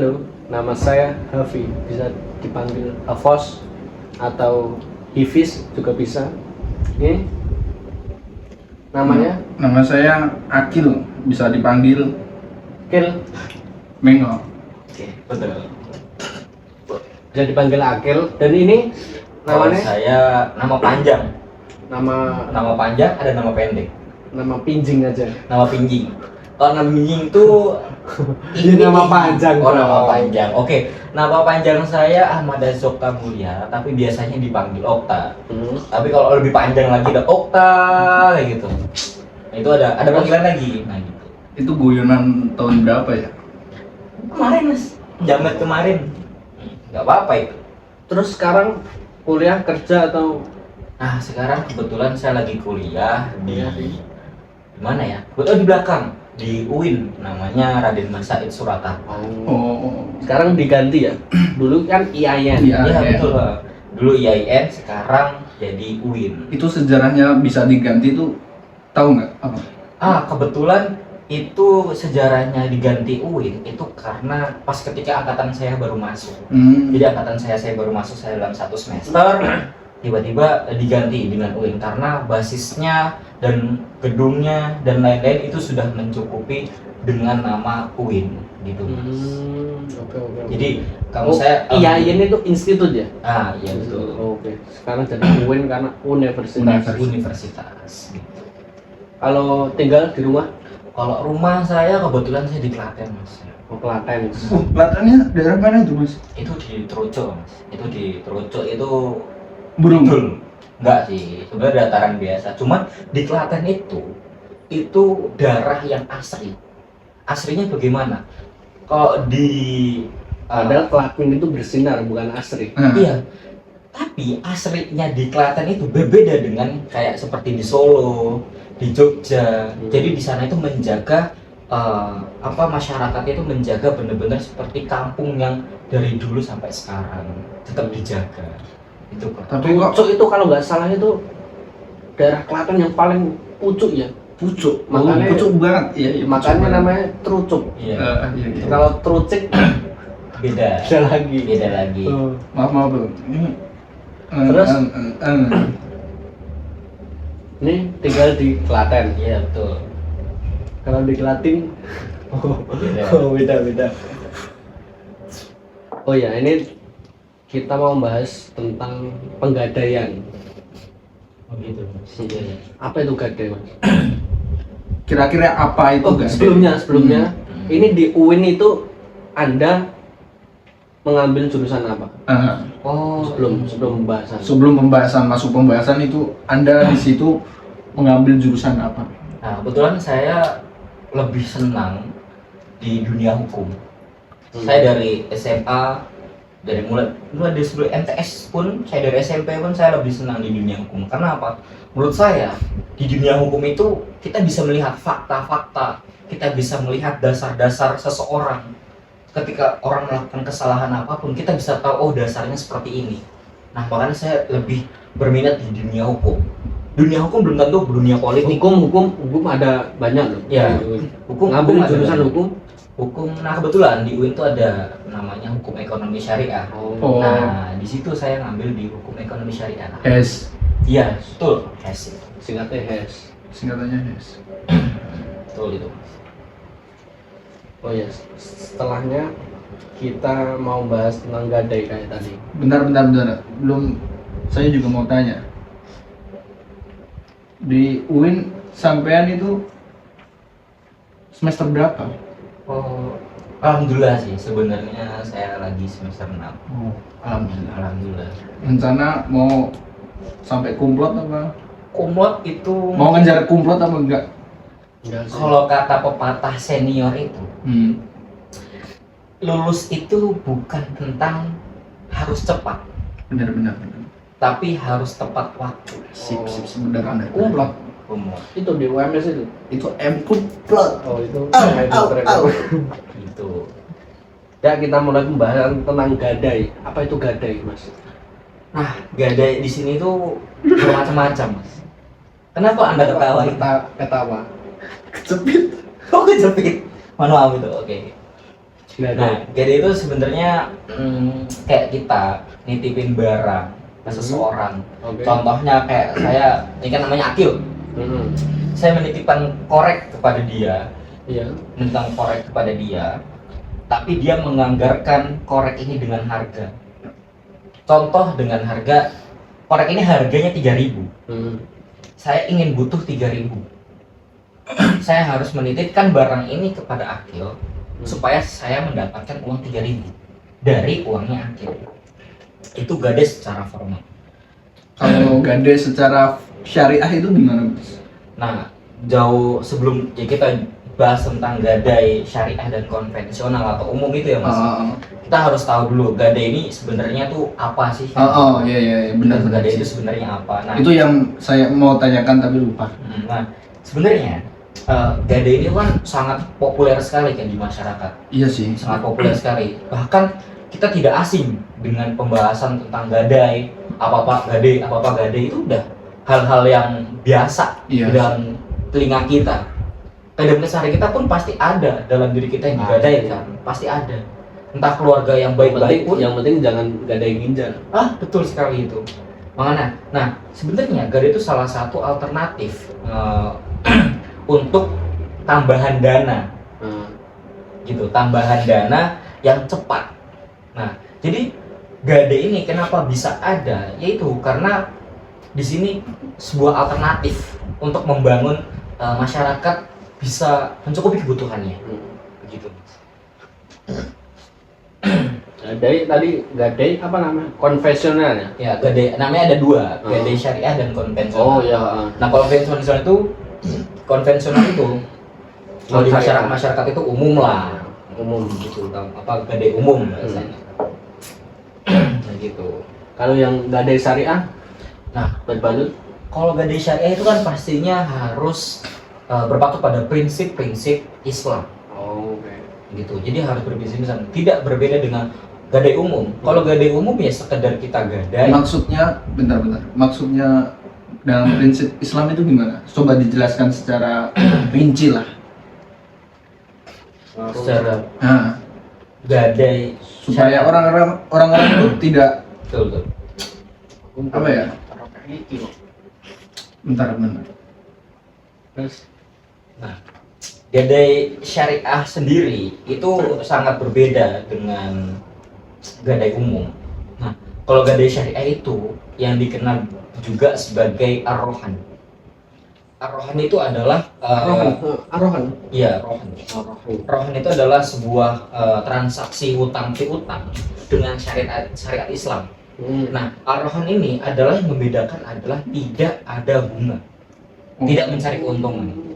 Halo, nama saya Hafi, bisa dipanggil Havos atau Hivis juga bisa. Ini namanya Nama saya Akil, bisa dipanggil Akil. Mengo. Oke, betul. Bisa dipanggil Akil. Dan ini Kalau namanya saya nama panjang. nama Nama panjang ada nama pendek. nama pinjing aja. Nama pinjing. Kalau nama pinjing itu Ini nama panjang. Oh, nama dong. panjang. Oke, nama panjang saya Ahmad Zokta Mulia, tapi biasanya dipanggil Okta. Tapi kalau lebih panjang lagi ada Okta kayak gitu. Nah, itu ada panggilan lagi. Nah, gitu. Itu guyonan tahun berapa ya? Kemarin, Mas. Jamet kemarin. Enggak apa-apa itu. Terus sekarang kuliah kerja atau Nah, sekarang kebetulan saya lagi kuliah di mana ya? Di belakang, di UIN, namanya Raden Mas Said Surakarta. Oh, sekarang diganti ya? Dulu kan IAIN. Iya. Iya, betul, Pak. Dulu IAIN, sekarang jadi UIN. itu sejarahnya bisa diganti itu tahu nggak apa? Kebetulan itu sejarahnya diganti UIN itu karena pas ketika angkatan saya baru masuk. Jadi angkatan saya baru masuk, saya dalam 1 semester, tiba-tiba diganti dengan UIN karena basisnya dan gedungnya dan lain-lain itu sudah mencukupi dengan nama UIN gitu. Oke. Jadi kalau saya IAIN itu institut ya? iya betul. Oke. Sekarang jadi UIN karena universitas. Universitas gitu. Kalau tinggal di rumah, Kalau rumah saya kebetulan saya di Klaten, Mas. Klaten. Kelihatannya daerah mana itu mas? Itu di Troco, Mas. Itu di Troco itu Burung. Kidul. Enggak sih, sebenarnya dataran biasa. Cuman di Klaten itu daerah yang asri. Asrinya bagaimana? Kalau di Padahal Klaten itu bersinar bukan asri. iya. Tapi asrinya di Klaten itu berbeda dengan kayak seperti di Solo, di Jogja. Jadi di sana itu menjaga masyarakat itu menjaga benar-benar seperti kampung yang dari dulu sampai sekarang tetap dijaga. Itu Pak. Tapi kok Pucuk itu kalau nggak salah itu daerah Klaten yang paling pucuk ya. pucuk, Makanya- pucuk banget. Iya, Makanya namanya Trucuk. Iya. Iya. Kalau Trucik Beda. beda lagi. Beda lagi. Maaf Bro. Ini Terus? Ini tinggal di Klaten. Iya betul. Kalau di Klaten, Beda. beda. Oh ya, ini kita mau membahas tentang penggadaian. Oh gitu. Iya. Apa itu gadai, Mas? Kira-kira apa itu Oh, guys? sebelumnya, ini di UIN itu Anda mengambil jurusan apa? Oh, Sebelum pembahasan. Sebelum masuk pembahasan itu Anda di situ mengambil jurusan apa? Nah, kebetulan saya lebih senang di dunia hukum. Saya dari SMA, mulai dari sebelum MTS pun, saya dari SMP pun saya lebih senang di dunia hukum. Karena apa? Menurut saya di dunia hukum itu kita bisa melihat fakta-fakta, kita bisa melihat dasar-dasar seseorang. Ketika orang melakukan kesalahan apapun, kita bisa tahu oh dasarnya seperti ini. Nah, makanya saya lebih berminat di dunia hukum. Dunia hukum belum tentu dunia politik. Hukum ada banyak loh. Ya, Hukum ngambil ada jurusan banyak. hukum. Nah kebetulan di UIN itu ada namanya hukum ekonomi syariah. Oh. Nah di situ saya ngambil di hukum ekonomi syariah. HES, Iya betul, HES itu. Singkatnya HES. singkatannya HES. Betul itu. Oh ya, setelahnya kita mau bahas tentang gadai kayak tadi. Bentar. Belum, saya juga mau tanya. Di UIN sampean itu semester berapa? Oh, alhamdulillah sih sebenarnya saya lagi semester 6. Oh, alhamdulillah. Alhamdulillah. Rencana mau sampai kumlot apa? Kumlot itu Mau ngejar kumlot apa enggak? kalau kata pepatah senior itu lulus itu bukan tentang harus cepat, Benar. tapi harus tepat waktu. Sip, benar. Kumlot. Kumlot Itu di UMS itu. Itu M kumlot. Oh itu. itu. Ya kita mulai pembahasan tentang gadai. Apa itu gadai, Mas? Nah, gadai di sini tuh bermacam-macam, Mas. Kenapa Anda ketawa? Ketawa. Kecepit. Kok kejepit? Mohon maaf itu. Oke. Nah, gadai itu sebenarnya kayak kita nitipin barang ke seseorang. Oke. Contohnya kayak saya, ini kan namanya Akil. Saya menitipkan korek kepada dia, Iya. tentang korek kepada dia, tapi dia menganggarkan korek ini dengan harga. Contoh dengan harga, korek ini harganya 3.000. Saya ingin butuh 3.000. Saya harus menitipkan barang ini kepada Akil supaya saya mendapatkan uang 3.000 dari uangnya Akil. Itu gadai secara formal. Kalau gadai secara syariah itu gimana, Mas? Nah, jauh sebelum ya kita bahas tentang gadai syariah dan konvensional atau umum itu ya Mas. Kita harus tahu dulu gadai ini sebenarnya tuh apa sih? Iya, benar. Gadai itu sebenarnya apa? Nah, Itu yang saya mau tanyakan tapi lupa. Nah, sebenarnya gadai ini kan sangat populer sekali kan di masyarakat. Iya sih. Sangat populer sekali. Bahkan kita tidak asing dengan pembahasan tentang gadai, apa-apa gadai itu udah hal-hal yang biasa di Iya. dalam telinga kita. Dalam keseharian kita pun pasti ada dalam diri kita yang digadaikan, pasti ada. Entah keluarga yang baik-baik pun. Yang penting jangan gadai ginjal. Betul sekali itu. Makanya, nah sebenarnya gadai itu salah satu alternatif untuk tambahan dana, gitu, tambahan dana yang cepat. Nah, jadi gadai ini kenapa bisa ada? Yaitu karena di sini sebuah alternatif untuk membangun masyarakat bisa mencukupi kebutuhannya, begitu. Gadai apa namanya? Konvensional ya? Ya, gadai namanya ada dua, gadai syariah dan konvensional. Oh ya. Nah, konvensional itu kalau di masyarakat itu umum lah, umum gitu, apa gadai umum biasanya. Nah gitu. Kalau yang gadai syariah, Nah, berbalut. kalau gadai syariah itu kan pastinya harus berpatok pada prinsip-prinsip Islam, Oke. gitu. Jadi harus berprinsip Islam, tidak berbeda dengan gadai umum. Kalau gadai umum ya sekedar kita gadai. Maksudnya, bentar. Maksudnya dalam prinsip Islam itu gimana? Coba dijelaskan secara rinci lah. Secara Nah, gadai supaya orang-orang itu tidak betul. apa ya? Bentar. Terus Nah, gadai syariah sendiri itu sangat berbeda dengan gadai umum. Nah, kalau gadai syariah itu yang dikenal juga sebagai ar-rohan. Ar-rohan itu adalah Arohan. iya, rohan. Rohan itu adalah sebuah transaksi hutang piutang dengan syariat Islam. Nah, ar-rohan ini adalah yang membedakan adalah tidak ada bunga, tidak mencari keuntungan.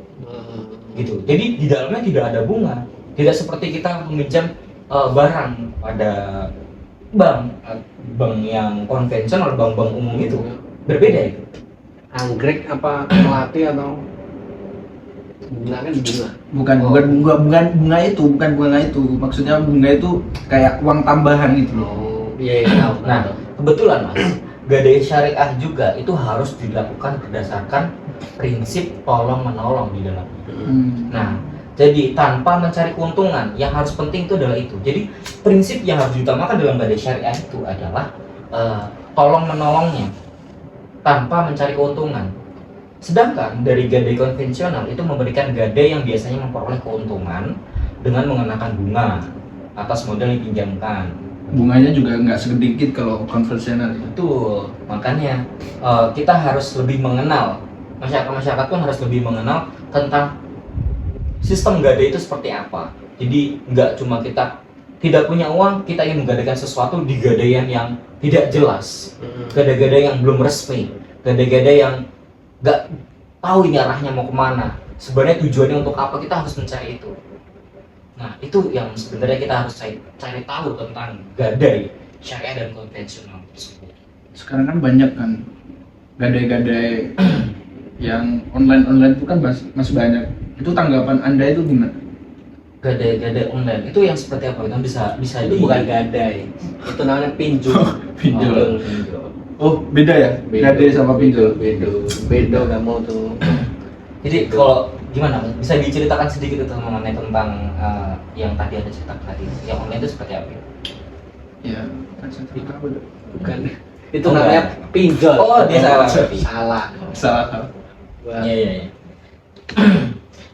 Gitu. Jadi di dalamnya tidak ada bunga, tidak seperti kita meminjam barang pada bank yang konvensional, bank-bank umum itu berbeda itu. Anggrek apa melati atau bunga kan bunga. Bukan bunga itu. Maksudnya bunga itu kayak uang tambahan gitu loh. Iya, tahu. Nah, kebetulan Mas, gadai syariah juga itu harus dilakukan berdasarkan prinsip tolong menolong di dalam. Nah, jadi tanpa mencari keuntungan, yang harus penting itu adalah itu. Jadi prinsip yang harus diutamakan dalam gadai syariah itu adalah tolong menolongnya tanpa mencari keuntungan. Sedangkan dari gadai konvensional itu memberikan gadai yang biasanya memperoleh keuntungan dengan mengenakan bunga atas modal yang dipinjamkan. Bunganya juga nggak sedikit kalau konvensional. Betul, makanya kita harus lebih mengenal, masyarakat pun harus lebih mengenal tentang sistem gadai itu seperti apa. Jadi nggak cuma kita tidak punya uang, kita ingin menggadaikan sesuatu di gadaian yang tidak jelas, gadai-gadai yang belum resmi, gadai-gadai yang nggak tahu ini arahnya mau kemana, sebenarnya tujuannya untuk apa, kita harus mencari itu. Nah, itu yang sebenarnya kita harus cari tahu tentang gadai syariah dan konvensional tersebut. Sekarang kan banyak kan gadai-gadai yang online itu kan masih banyak. Itu tanggapan Anda itu gimana? Gadai-gadai online itu yang seperti apa? Itu bisa Itu bukan gadai, itu namanya pinjol. Pinjol. Pinjol. Oh, beda ya? Gadai sama pinjol. Bedo kamu tuh. Jadi kalau gimana? Bisa diceritakan sedikit itu mengenai tentang yang tadi ada cerita tadi, yang online itu seperti apa? Ya, kan saya tahu apa tuh? Bukan. Itu Oh, namanya enggak. pinjol. Oh, dia salah berarti. Salah. Salah. Wah. Iya.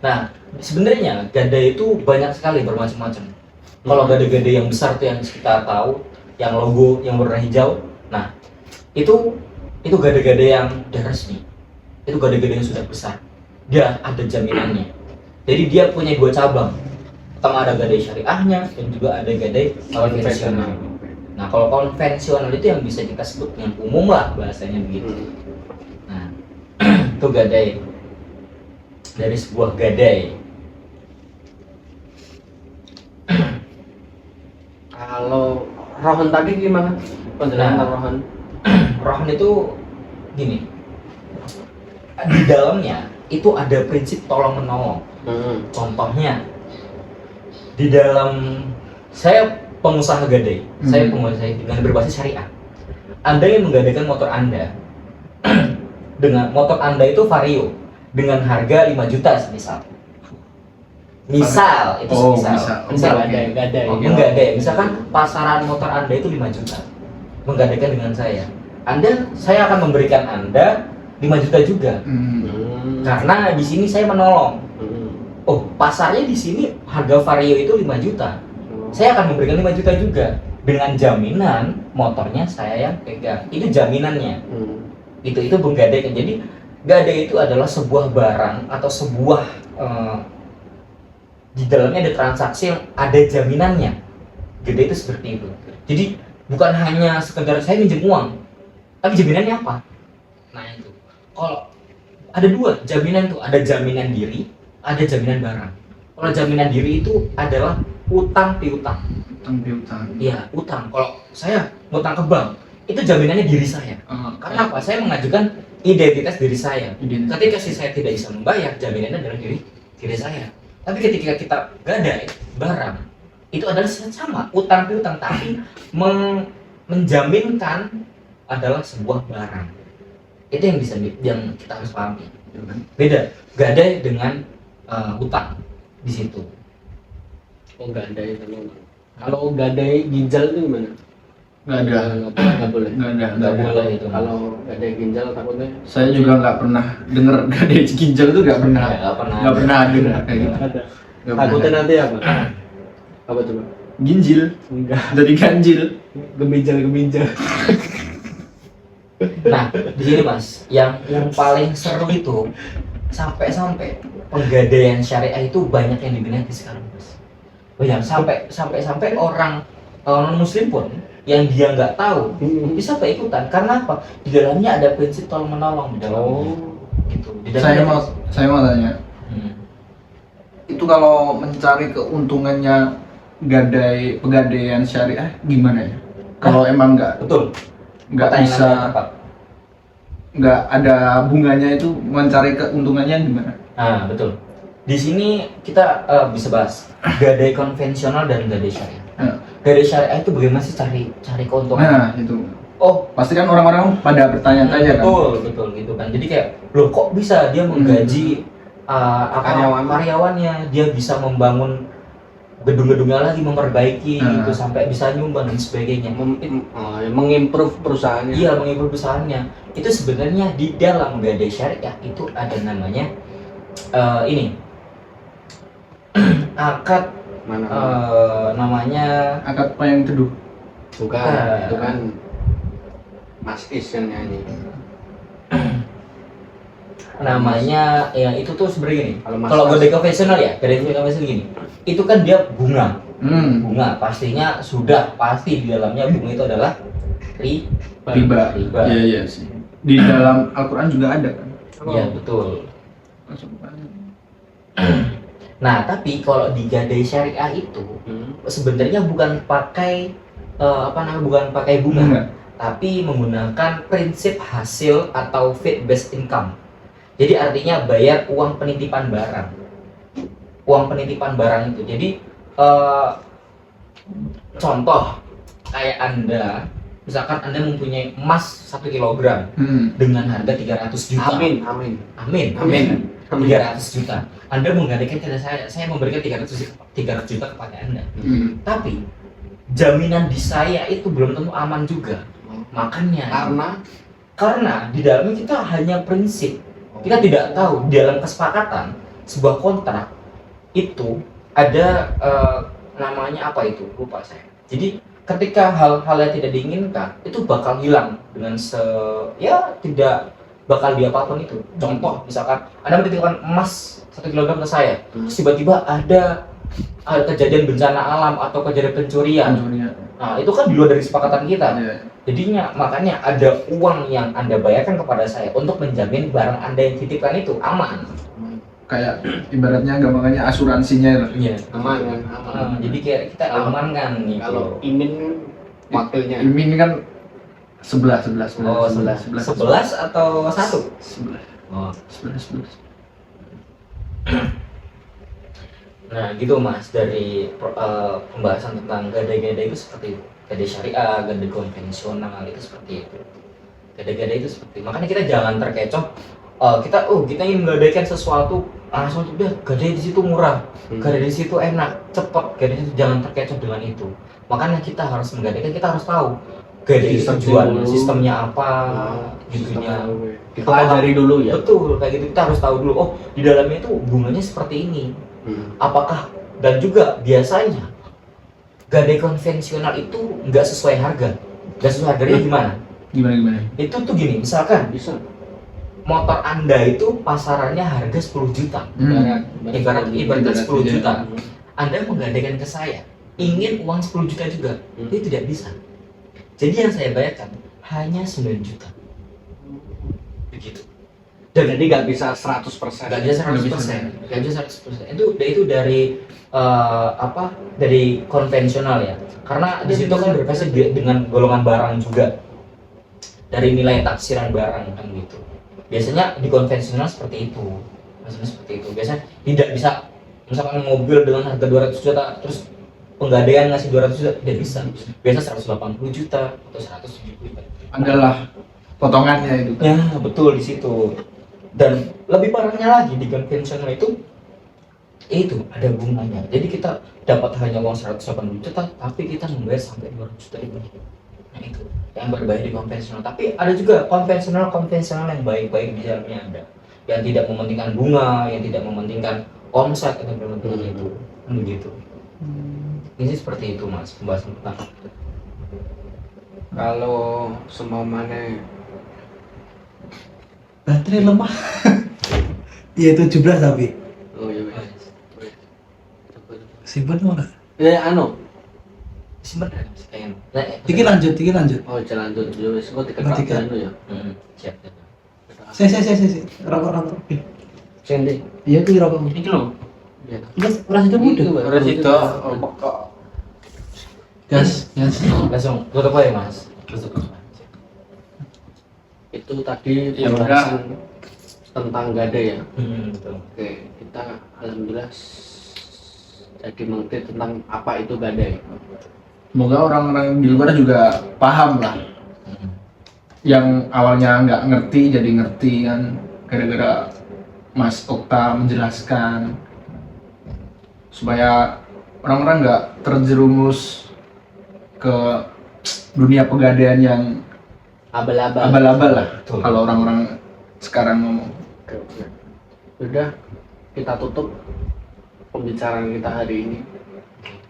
Nah, sebenarnya gadai itu banyak sekali bermacam-macam. Kalau gadai-gadai yang besar tuh yang kita tahu, yang logo yang warna hijau, nah itu gadai-gadai yang udah resmi. Itu gadai-gadai yang sudah besar. Dia ada jaminannya. Jadi dia punya 2 cabang. Pertama ada gadai syariahnya dan juga ada gadai konvensional. Nah, kalau konvensional itu yang bisa kita sebut dengan umum lah bahasanya begitu. Nah, itu gadai dari sebuah gadai. Kalau rohon tadi gimana? Penjelasan Nah. rohon. Rohon itu gini, di dalamnya itu ada prinsip tolong menolong. Contohnya di dalam, saya pengusaha gadai, saya pengusaha dengan berbasis syariah. Anda yang menggadaikan motor Anda dengan motor Anda itu Vario dengan harga 5 juta misal itu Oh, misal Gadai. menggadai, misalkan pasaran motor Anda itu 5 juta, menggadaikan dengan saya akan memberikan Anda 5 juta juga, karena di sini saya menolong. Oh, pasarnya di sini harga Vario itu 5 juta, saya akan memberikan 5 juta juga dengan jaminan motornya saya yang pegang, itu jaminannya. Itu menggadaikan. Jadi gadai itu adalah sebuah barang atau sebuah di dalamnya ada transaksi yang ada jaminannya. Gadai itu seperti itu. Jadi bukan hanya sekedar saya minjem uang, tapi jaminannya apa? Nah itu. Kalau ada 2 jaminan itu, ada jaminan diri, ada jaminan barang. Kalau jaminan diri itu adalah utang piutang. Iya, utang. Kalau saya ngutang ke bank, itu jaminannya diri saya. Karena apa? Saya mengajukan identitas diri saya. Ketika saya tidak bisa membayar, jaminannya adalah diri saya. Tapi ketika kita gadai barang, itu adalah sama utang piutang, tapi menjaminkan adalah sebuah barang. Itu yang kita harus pahami. Beda gadai dengan utang di situ. Oh, gadai itu. Kalau gadai ginjal itu gimana? Nggak boleh. Nggak boleh itu. Kalau gadai ginjal takutnya. Saya juga nggak pernah dengar gadai ginjal itu nggak pernah. Nggak pernah dengar kayak gitu. Ada. Nggak Takutnya pernah. nanti apa? Apa coba? Ginjil, Enggak. jadi ganjil. Geminjal. Nah, di sini Mas, yang paling seru itu sampai penggadaian syariah itu banyak yang diminati sekarang, Mas. Banyak sampai orang non muslim pun yang dia nggak tahu bisa keikutan. Karena apa? Di dalamnya ada prinsip tolong menolong di dalamnya. Gitu. Di dalamnya Saya mau tanya, itu kalau mencari keuntungannya pegadaian syariah gimana ya? Kalau emang nggak betul. nggak Pertanyaan bisa, yang tepat. nggak ada bunganya, itu mencari keuntungannya gimana? Nah, betul. Di sini kita bisa bahas gadai konvensional dan gadai syariah. Gadai syariah itu bagaimana sih cari keuntungan? Nah itu Oh, pasti kan orang-orang pada bertanya-tanya kan. betul gitu kan. Jadi kayak, loh kok bisa dia menggaji karyawannya, dia bisa membangun gedung-gedungnya lagi, memperbaiki itu sampai bisa nyumbang dan sebagainya. Mengimprove perusahaannya. Iya, mengimprove perusahaannya. Itu sebenarnya di dalam gadai syariah itu ada namanya ini akad Mana? namanya Akad payung teduh. Bukan, itu kan Mas Is yang nyanyi. namanya ya itu tuh sebenarnya gini. Kalau Mas Kalau Mas- gadai konvensional ya, gadai konvensional gini. Itu kan dia bunga. Bunga pastinya sudah pasti di dalamnya bunga itu adalah Riba. Riba. Iya sih. Di dalam Al-Quran juga ada kan. Iya, betul. Nah, tapi kalau di gadai syariah itu sebenarnya bukan pakai bukan pakai bunga, tapi menggunakan prinsip hasil atau fee based income. Jadi artinya bayar uang penitipan barang. Uang penitipan barang itu. Jadi contoh kayak Anda misalkan Anda mempunyai emas 1 kilogram dengan harga 300 juta. Amin, amin. Amin. Amin. 300 juta. Anda menggadaikan kepada saya memberikan 300 juta kepada Anda. Tapi jaminan di saya itu belum tentu aman juga. Makanya karena di dalamnya kita hanya prinsip. Kita tidak tahu di dalam kesepakatan sebuah kontrak itu ada namanya apa itu? Lupa saya. Jadi ketika hal-hal yang tidak diinginkan itu bakal hilang dengan tidak bakal diapapun itu. Contoh misalkan Anda menitipkan emas 1 kilogram ke saya, terus tiba-tiba ada kejadian bencana alam atau kejadian pencurian. Nah, itu kan di luar dari kesepakatan kita. Jadinya makanya ada uang yang Anda bayarkan kepada saya untuk menjamin barang Anda yang titipkan itu aman. Kayak ibaratnya gampangannya asuransinya lah. Iya. Aman kan? Aman. Jadi kayak kita aman kan nih. Kalau Imin kan wakilnya. Ini kan 11 Oh, 11 atau 1? 11. Oh. 11. Nah gitu Mas, dari pembahasan tentang gadai-gadai itu seperti itu. Gadai syariah, gadai konvensional itu seperti itu. Gadai-gadai itu seperti itu. Makanya kita jangan terkecoh. Kita ingin menggadaikan sesuatu, langsung udah gadai di situ murah, gadai di situ enak, cepet. Gadai di situ jangan terkecoh dengan itu. Makanya kita harus menggadaikan, kita harus tahu gadai itu tujuan, sistemnya apa, gitunya. Dipelajari dulu ya. Betul, kayak gitu kita harus tahu dulu. Oh, di dalamnya itu bunganya seperti ini. Apakah dan juga biasanya gadai konvensional itu nggak sesuai harga. Nggak sesuai harganya gimana? Gimana? Itu tuh gini, misalkan Bisa. motor Anda itu pasarannya harga 10 juta. Ibaratnya 10 juta. Anda menggadaikan ke saya, ingin uang 10 juta juga. Itu tidak bisa. Jadi yang saya bayarkan hanya 9 juta. Begitu. Dan jadi nggak bisa 100%. Nggak bisa 100%. Nggak bisa 100%. Itu dari dari konvensional ya. Karena di situ kan berkaitan dengan golongan barang juga. Dari nilai taksiran barang kan gitu. Biasanya di konvensional seperti itu. Biasanya tidak bisa misalkan mobil dengan harga 200 juta terus penggadaian ngasih 200 juta tidak bisa. Biasa 180 juta atau 170 juta. Adalah potongannya itu. Ya, betul di situ. Dan lebih parahnya lagi di konvensional itu ada bunganya. Jadi kita dapat hanya uang 180 juta tapi kita membayar sampai 200 juta lebih. Nah itu yang berbahaya di konvensional. Tapi ada juga konvensional yang baik-baik di dalamnya ada. Yang tidak mementingkan bunga, yang tidak mementingkan omset atau mementingkan itu. Begitu. Ini seperti itu Mas pembahasan tentang. Kalau semua mana baterai lemah. Iya 17 tapi. oh iya. Simpen ora? Simpen kan sekalian. Iki lanjut. Oh jalan tuh wis kok Tiga. diketok anu ya. Siap. Si. Rokok. Sendi. Iya kuwi rokok. Iki lho. Iya, ora situ muda. Ora situ pokok. Gas. Langsung tutup aja Mas. Tutup. Itu tadi Ya pembahasan tentang gadai ya. Betul. Oke, kita alhamdulillah jadi mengerti tentang apa itu gadai. Semoga orang-orang di luar juga paham lah. Yang awalnya nggak ngerti jadi ngerti kan, gara-gara Mas Okta menjelaskan supaya orang-orang nggak terjerumus ke dunia pegadaian yang abal-abal lah. Betul. Kalau orang-orang sekarang ngomong. Oke. Udah kita tutup pembicaraan kita hari ini.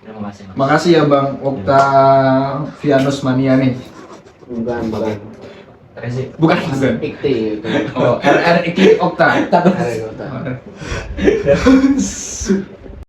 Terima kasih Mas. Makasih ya Bang Okta Vianus Mania nih. Bukan. Terima Bukan. Ikti itu. Oh, RR Ikli Okta. Hari kota. Oh,